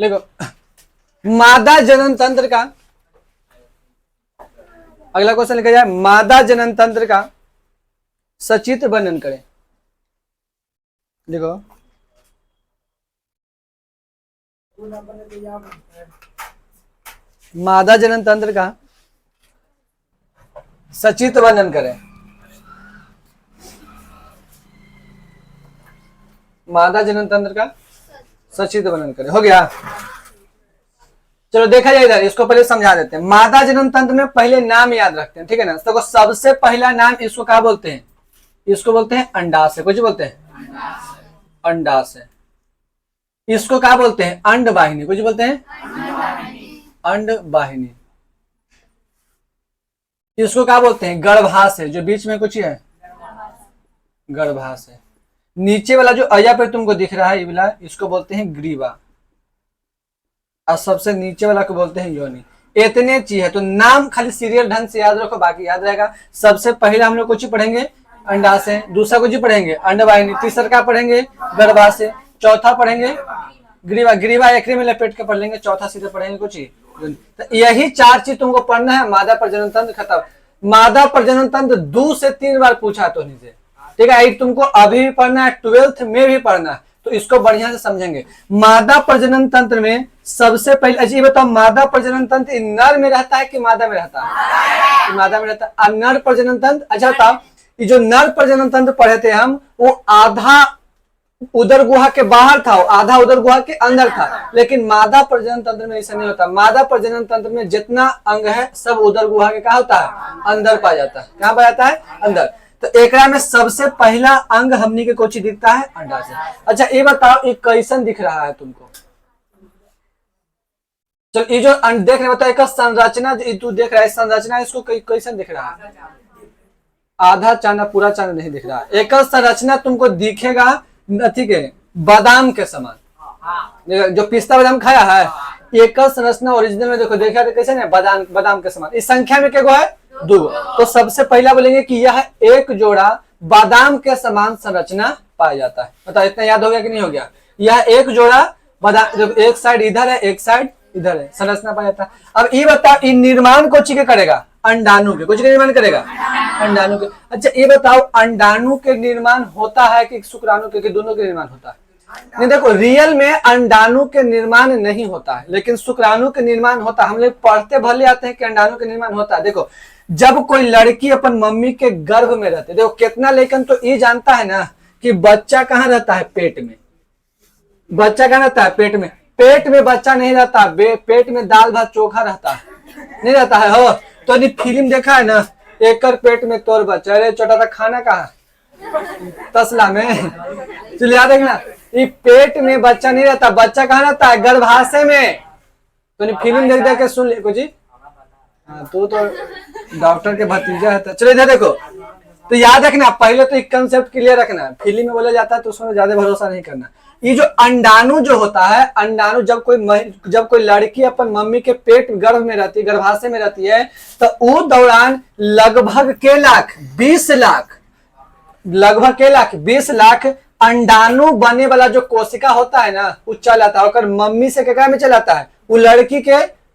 देखो मादा जनन तंत्र का अगला क्वेश्चन लिखा जाए, मादा जनन तंत्र का सचित्र वर्णन करें। देखो मादा जनन तंत्र का सचित्र वर्णन करें। मादा जनन तंत्र का सचित्र वर्णन करें। हो गया। चलो देखा जाए इधर, इसको पहले समझा देते हैं। मादा जनन तंत्र में पहले नाम याद रखते हैं, ठीक है ना। तो सबसे पहला नाम इसको क्या बोलते हैं? इसको बोलते हैं अंडाशय। कुछ बोलते हैं अंडाशय। इसको क्या बोलते हैं? अंडवाहिनी। कुछ बोलते हैं अंडवाहिनी। इसको क्या बोलते हैं? गर्भाशय। जो बीच में कुछ है गर्भाशय। नीचे वाला जो अया पे तुमको दिख रहा है ये वाला, इसको बोलते हैं ग्रीवा। और सबसे नीचे वाला को बोलते हैं योनि। इतने चीज है, तो नाम खाली सीरियल ढंग से याद रखो, बाकी याद रहेगा। सबसे पहले हम लोग कुछ पढ़ेंगे अंडाशय, दूसरा कुछ पढ़ेंगे अंडवाहिनी, तीसरा क्या पढ़ेंगे? गर्भाशय, चौथा पढ़ेंगे ग्रीवा। ग्रीवा एक में लपेट के पढ़ लेंगे, चौथा सीधे पढ़ेंगे कुछ ही। तो यही चार चीज तुमको पढ़ना है। मादा प्रजनन तंत्र खत्म। मादा प्रजनन तंत्र 2 से 3 बार पूछा तो नीचे, ठीक है। तुमको अभी भी पढ़ना है, 12th में भी पढ़ना है, तो इसको बढ़िया से समझेंगे। मादा प्रजनन तंत्र में सबसे पहले अच्छा ये बताओ, मादा प्रजनन तंत्र नर में रहता है कि मादा में रहता है? मादा में रहता है। और नर प्रजनन तंत्र, अच्छा बताओ, ये जो नर प्रजनन तंत्र पढ़े थे हम, वो आधा उदर गुहा के बाहर था, आधा उदर गुहा के अंदर था। लेकिन मादा प्रजनन तंत्र में ऐसा नहीं होता। मादा प्रजनन तंत्र में जितना अंग है सब उदर गुहा के क्या होता है? अंदर पाया जाता है। कहाँ पाया जाता है? अंदर। तो एकरा में सबसे पहला अंग हमनी के कोची दिखता है? अंडाशय। अच्छा ये बताओ, ये कैसन दिख रहा है तुमको? चल ये जो देख रहे बताओ, एक संरचना तू देख रहा है, संरचना इसको कैसन दिख रहा है? आधा चांद, पूरा चांद नहीं दिख रहा। एक संरचना तुमको दिखेगा, ठीक है, बादाम के समान। जो पिस्ता बादाम खाया है, एक संरचना ओरिजिनल में देखो, देखा तो कैसे ना बादाम के समान। इस संख्या में क्या है? 2। तो सबसे पहला बोलेंगे कि यह एक जोड़ा बादाम के समान संरचना पाया जाता है। बताओ इतना याद हो गया कि नहीं हो गया? यह एक जोड़ा बादाम, एक साइड इधर है एक साइड इधर है, संरचना पाया जाता है। अब ये बताओ, ये निर्माण को के करेगा? अंडाणु के। कुछ के निर्माण करेगा? अंडाणु के। अच्छा ये बताओ, अंडाणु के निर्माण होता है कि शुक्राणु के, दोनों के निर्माण होता है? नहीं, देखो रियल में अंडाणु के निर्माण नहीं होता है, लेकिन शुक्राणु के निर्माण होता है। हम लोग पढ़ते भले आते हैं कि अंडाणु के निर्माण होता है। देखो जब कोई लड़की अपन मम्मी के गर्भ में रहती है, देखो कितना, लेकिन तो ये जानता है ना कि बच्चा कहाँ रहता है? पेट में। बच्चा कहाँ रहता है? पेट में। पेट में बच्चा नहीं रहता, पेट में दाल भात चोखा रहता है, नहीं रहता है। हो तो फिल्म देखा है ना, एक पेट में तोर बच्चा, अरे छोटा सा खाना कहा तसला में। चलिए याद रखना, ये पेट में बच्चा नहीं रहता, बच्चा कहाँ रहता है? गर्भाशय में। तो फिल्म देख देख के सुन ले कुछ। हाँ तो डॉक्टर के भतीजा है। चलो इधर देखो, तो याद रखना, पहले तो एक कंसेप्ट क्लियर रखना। फिल्म में बोला जाता है तो उसमें ज्यादा भरोसा नहीं करना। ये जो अंडाणु जो होता है, अंडाणु जब कोई लड़की अपन मम्मी के पेट गर्भ में रहती है, गर्भाशय में रहती है, तो उस दौरान लगभग के लाख 20 लाख, लगभग के लाख 20 लाख अंडाणु बने वाला जो कोशिका होता है ना, वो चला आता है। और मम्मी से क्या में चलाता है? वो लड़की के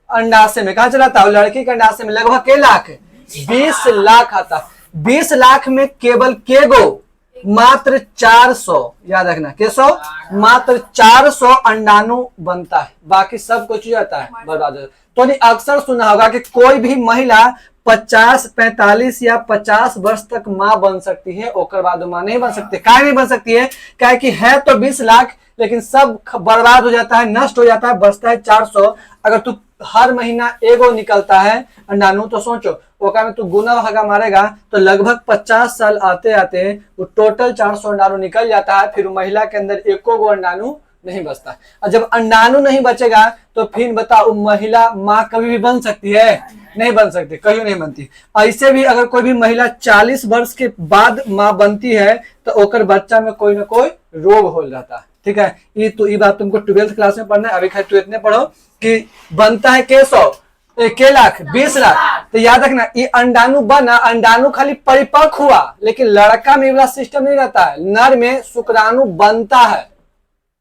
अंडाशय में। कहा चलाता है? वो लड़की के अंडाशय में। लगभग के लाख 20 लाख आता है। 20 लाख में केवल के गो मात्र 400, याद रखना, कैसो मात्र 400 अंडाणु बनता है, बाकी सब कुछ जाता है बर्बाद। तो नहीं अक्सर सुना होगा कि कोई भी महिला 50, 45 या 50 वर्ष तक माँ बन सकती है, ओकर बाद माँ नहीं बन सकती। क्या नहीं बन सकती है? क्या कि है तो 20 लाख, लेकिन सब बर्बाद हो जाता है, नष्ट हो जाता है, बचता है 400। अगर तू हर महीना एगो निकलता है अंडाणु, तो सोचो ओका में तू गुना भागा मारेगा तो लगभग 50 साल आते आते वो टोटल 400 अंडाणु निकल जाता है। फिर महिला के अंदर एको गो अंडाणु नहीं बचता। और जब अंडाणु नहीं बचेगा तो फिर बताओ महिला माँ कभी भी बन सकती है? नहीं बन सकती, कहीं नहीं बनती। ऐसे भी अगर कोई भी महिला 40 वर्ष के बाद माँ बनती है तो ओकर बच्चा में कोई ना कोई रोग हो जाता है। ठीक है, ये बात तुमको 12th क्लास में पढ़ना है। अभी खाली 12th में पढ़ो कि बनता है के 100 के लाख 20 लाख। तो याद रखना, ये अंडाणु बना, अंडाणु खाली परिपक्व हुआ, लेकिन लड़का में वाला सिस्टम नहीं रहता है। नर में शुक्राणु बनता है,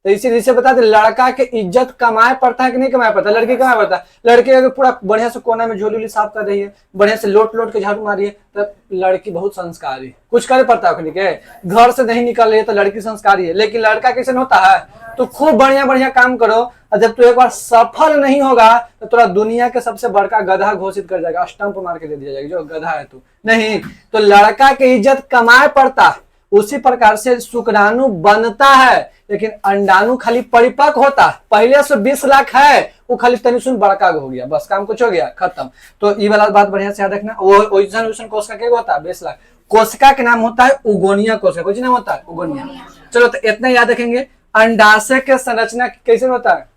तो इसीलिए इसे बता दे, लड़का के इज्जत कमाए पड़ता है कि नहीं कमाए पड़ता है, लड़की कमाए पड़ता है। लड़की अगर पूरा बढ़िया से कोना में झोली साफ कर रही है, बढ़िया से लोट लोट के झाड़ू मारी है, तो लड़की बहुत संस्कारी, कुछ करे पड़ता है के घर से नहीं निकल रही है तो लड़की संस्कारी है। लेकिन लड़का कैसे होता है, तो खूब बढ़िया बढ़िया काम करो, और जब तू एक बार सफल नहीं होगा तो थोड़ा दुनिया के सबसे बड़का गधा घोषित कर जाएगा, स्टंप मार के दे दिया जाएगा, जो गधा है तू नहीं। तो लड़का के इज्जत कमाए पड़ता है, उसी प्रकार से शुक्राणु बनता है, लेकिन अंडाणु खाली परिपक्व होता है। पहले से 20 लाख है, वो खाली तनी सुन बड़का हो गया, बस काम कुछ हो गया खत्म। तो ये वाला बात बढ़िया से याद रखना। वो कोशिका क्या होता है 20 लाख, कोशिका के नाम होता है उगोनिया कोशिका, कुछ नाम होता है उगोनिया। चलो तो इतना याद रखेंगे। अंडाशय के संरचना कैसे होता है,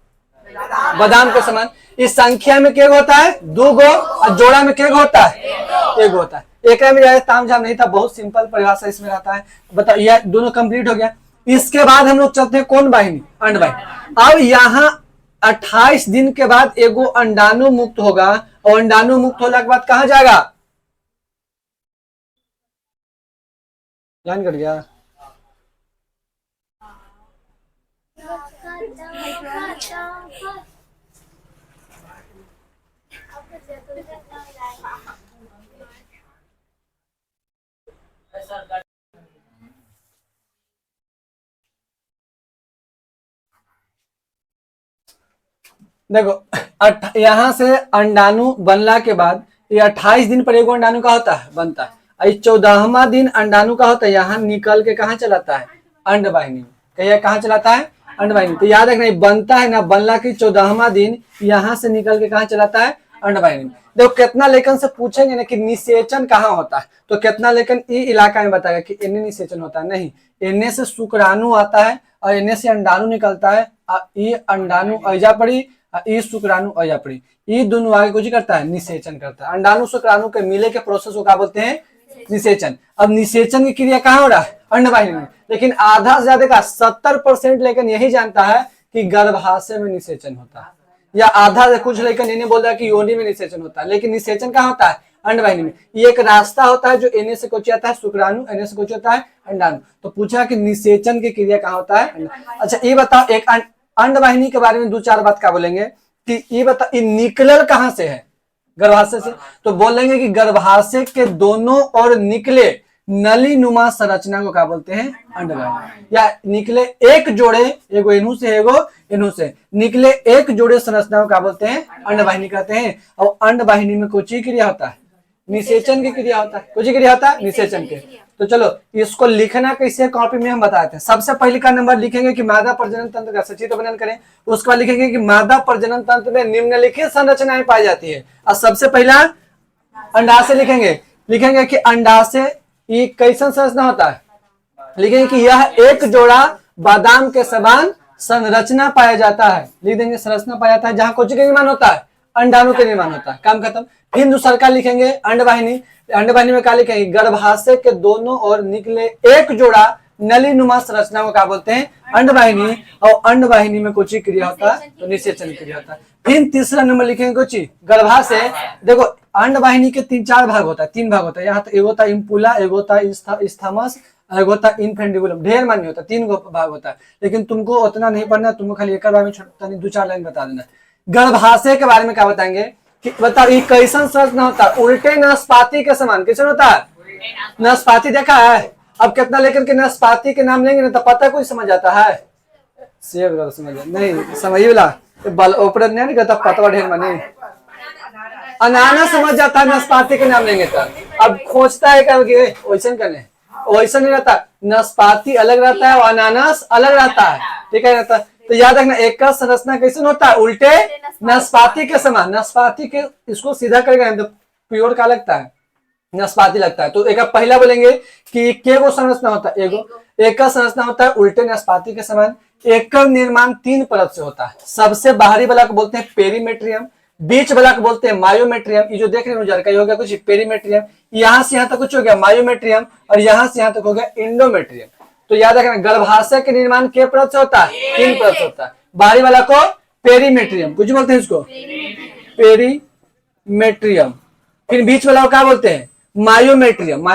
बादाम के समान। इस संख्या में क्या होता है 2 गो, और जोड़ा में क्या होता है 1 होता है। एक में ज्यादा ताम झाम नहीं था, बहुत सिंपल परिभाषा इसमें रहता है। बताओ ये दोनों कंप्लीट हो गया। इसके बाद हम लोग चलते हैं कौन वाहिनी, अंडवाहिनी। अब यहाँ 28 दिन के बाद एगो अंडाणु मुक्त होगा, और अंडाणु मुक्त होने के बाद कहाँ जाएगा, लाइन कट गया। देखो यहाँ से अंडाणु बनला के बाद ये 28 दिन पर एगो अंडाणु का होता है बनता है। 14वां दिन अंडाणु का होता है, यहाँ निकल के कहाँ चलाता है अंडवाहिनी, कहिए कहाँ चलाता है अंडवाहिनी। तो याद रखना बनता है ना, बनला के 14वां दिन यहाँ से निकल के कहाँ चलाता है अंडवाहिनी। देखो कितना लेखन से पूछेंगे ना कि निषेचन कहाँ होता है, तो कितना लेखन ये इलाका में बताएगा कि इन्हें निषेचन होता है, नहीं इन्हें से शुक्राणु आता है और इन्हें से अंडाणु निकलता है। ये अंडाणु ऐजा पड़ी, ये शुक्राणु ऐजा पड़ी, ये दोनों आगे कुछ करता है निषेचन करता है। अंडाणु शुक्राणु के मिले के प्रोसेस को क्या बोलते हैं निषेचन। अब निषेचन की क्रिया कहाँ हो रहा है अंडवाहिनी में, लेकिन आधा से ज्यादा का 70% लेकिन यही जानता है कि गर्भाशय में निषेचन होता है, या आधा से कुछ लेकिन इन्हें बोल रहा है कि योनि में निषेचन होता है, लेकिन निषेचन कहाँ होता है अंडवाहिनी में। ये एक रास्ता होता है जो इन्हें से कुछ आता है शुक्राणु, इन्हें से कुछ होता है अंडाणु। तो पूछा कि निषेचन की क्रिया कहाँ होता है। अच्छा ये बताओ, एक अंडवाहिनी के बारे में 2-4 बात क्या बोलेंगे कि ये बताओ ये निकलल कहाँ से है, गर्भाशय से। तो बोलेंगे कि गर्भाशय के दोनों ओर निकले नली नुमा संरचना को क्या बोलते हैं अंडवाहिनी, या निकले एक जोड़े, एगो इन्हू से एगो इन्हू से निकले एक जोड़े संरचना को क्या बोलते हैं अंडवाहिनी कहते हैं। और अंडवाहिनी में कुछ ही क्रिया होता है निषेचन की क्रिया होता है, कुछ ही क्रिया होता है निषेचन के। तो चलो इसको लिखना कैसे कॉपी में हम बताते हैं। सबसे पहले का नंबर लिखेंगे कि मादा प्रजनन तंत्र का सचित्र वर्णन करें, उसके बाद लिखेंगे कि मादा प्रजनन तंत्र में निम्नलिखित संरचनाएं पाई जाती है। और सबसे पहला अंडाशय लिखेंगे कि अंडाशय ये कैसन संरचना होता है, लिखेंगे कि यह एक जोड़ा बादाम के समान संरचना पाया जाता है, लिख देंगे संरचना पाया जाता है जहां कुछ के निर्माण होता है अंडाणु के निर्माण होता है, काम खत्म। फिर दूसरा का लिखेंगे अंडवाहिनी, अंडवाहिनी में क्या लिखेंगे गर्भाशय के दोनों ओर निकले एक जोड़ा नली नुमा संरचना को क्या बोलते हैं अंडवाहिनी, और अंडवाहिनी में कुछ क्रिया होता है तो निषेचन क्रिया होता है। फिर तीसरा नंबर लिखेंगे कुछ गर्भाशय। देखो अंडवाहिनी के 3-4 भाग होता है, 3 भाग होता है, यहाँ एगो होता है इम्पुला, एगो होता है स्थमस, एगो होता है इनफेंडिबुलम, ढेर मान्य होता है, 3 भाग होता है, लेकिन तुमको उतना नहीं पढ़ना, तुमको खाली एक बार में 2-4 लाइन बता देना। गर्भाशय के बारे में क्या बताएंगे कि बताओ ये कैसन संरचना होता है, उल्टे नाशपाती के समान कैसे होता है नाशपाती देखा है। अब कितना लेकर के नाशपाती के नाम लेंगे ना तो पता कोई समझ आता है, सेब समझ नहीं समझ ऊपर नहीं कहता पतवा ढेर मानी अनानास समझ जाता है नाशपाती के नाम लेंगे तो। अब खोजता है क्या वैसे करने वैसा नहीं रहता, नाशपाती अलग रहता है और अनानास अलग रहता है, ठीक है रहता। तो याद रखना एक का संरचना कैसे होता है उल्टे नाशपाती के समान, नाशपाती के इसको सीधा करेगा तो प्योर का लगता है नाशपाती लगता है। तो एक पहला बोलेंगे कि केगो संरचना होता है एगो, एक का संरचना होता है उल्टे नाशपाती के समान। एक का निर्माण 3 परत से होता है, सबसे बाहरी वाला को बोलते हैं पेरीमेट्रियम, बीच वाला को बोलते हैं मायोमेट्रियम, ये जो देख रहे हैं हो गया कुछ पेरीमेट्रियम, यहाँ से यहाँ तक कुछ हो गया मायोमेट्रियम, और यहाँ से यहाँ तक हो गया इंडोमेट्रियम। तो याद रखना गर्भाशय के निर्माण के परत से होता है 3 परत से होता है, बाहरी वाला को पेरीमेट्रियम कुछ बोलते हैं इसको पेरीमेट्रियम, फिर बीच वाला को क्या बोलते हैं मायोमेट्रियम,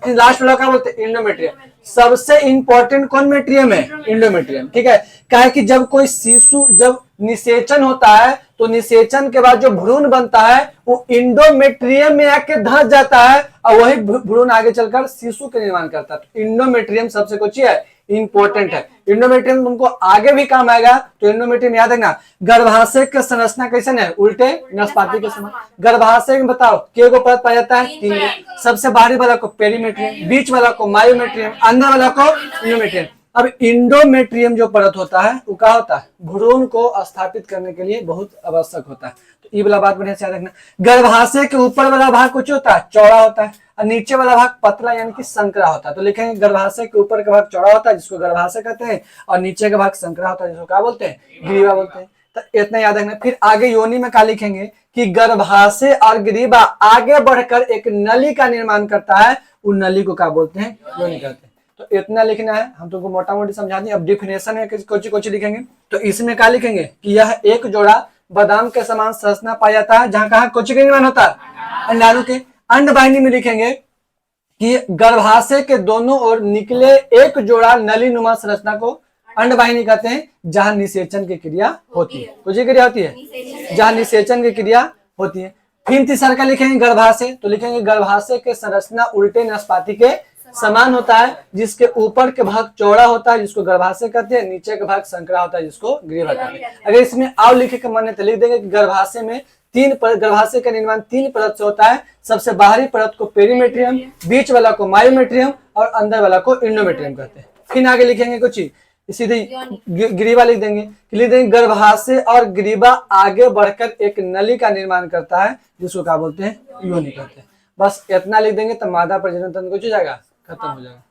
लास्ट वाला क्या बोलते हैं इंडोमेट्रियम। सबसे इंपॉर्टेंट कौन मेट्रियम है? इंडोमेट्रियम। ठीक है, क्या है कि जब कोई शिशु जब निषेचन होता है तो निषेचन के बाद जो भ्रूण बनता है वो इंडोमेट्रियम में आके धंस जाता है और वही भ्रूण आगे चलकर शिशु के निर्माण करता है। तो इंडोमेट्रियम सबसे कुछ है, इंपॉर्टेंट है। इंडोमेट्रियम तुमको आगे भी काम आएगा, तो इंडोमेट्रियम याद रखना। गर्भाशय की संरचना कैसे है? उल्टे नाशपाती के समान। गर्भाशय में बताओ के गो परत पाया जाता है? 3 गो। सबसे बाहरी वाला को पेरीमेट्रियम, बीच वाला को मायोमेट्रियम, अंदर वाला को इंडोमेट्रियम। अब इंडोमेट्रियम जो परत होता है वो क्या होता है? भ्रूण को स्थापित करने के लिए बहुत आवश्यक होता है। तो ये वाला बात बढ़िया से याद रखना। गर्भाशय के ऊपर वाला भाग कुछ होता है? चौड़ा होता है, और नीचे वाला भाग पतला यानी कि संकरा होता है। तो लिखेंगे गर्भाशय के ऊपर का भाग चौड़ा होता है जिसको गर्भाशय कहते हैं, और नीचे का भाग संकरा होता है जिसको क्या बोलते हैं? ग्रीवा बोलते हैं। तो इतना याद रखना। फिर आगे योनि में क्या लिखेंगे कि गर्भाशय और ग्रीवा आगे बढ़कर एक नली का निर्माण करता है, उन नली को क्या बोलते हैं? योनि कहते हैं। तो इतना लिखना है, हम तुमको मोटा मोटी समझा दिए। अब डिफिनेशन में कुछ लिखेंगे, तो इसमें क्या लिखेंगे कि यह एक जोड़ा बादाम के समान संरचना पाया जाता है जहां कहा कुछ का निर्माण होता है? अंडाणु के। अंडवाहिनी में लिखेंगे कि गर्भाशय के दोनों ओर निकले एक जोड़ा नलीनुमा संरचना को अंडवाहिनी कहते हैं, जहां निषेचन की क्रिया होती है। कुछ क्रिया होती है जहां निषेचन की क्रिया होती है। फिर तीसरा का लिखेंगे गर्भाशय, तो लिखेंगे गर्भाशय के संरचना उल्टे नाशपाती के समान होता है, जिसके ऊपर के भाग चौड़ा होता है जिसको गर्भाशय कहते हैं, नीचे का भाग संकरा होता है जिसको ग्रीवा कहते हैं। अगर इसमें आव लिखे के मन है तो लिख देंगे कि गर्भाशय में गर्भाशय का निर्माण 3 परत से होता है। सबसे बाहरी परत को पेरीमेट्रियम, बीच वाला को मायोमेट्रियम और अंदर वाला को इंडोमेट्रियम कहते हैं। फिर आगे लिखेंगे कुछ सीधे ग्रीवा लिख देंगे गर्भाशय और ग्रीवा आगे बढ़कर एक नली का निर्माण करता है जिसको क्या बोलते हैं? योनि कहते हैं। बस इतना लिख देंगे तो मादा प्रजनन तंत्र कुछ हो जाएगा, खत्म हो जाएगा।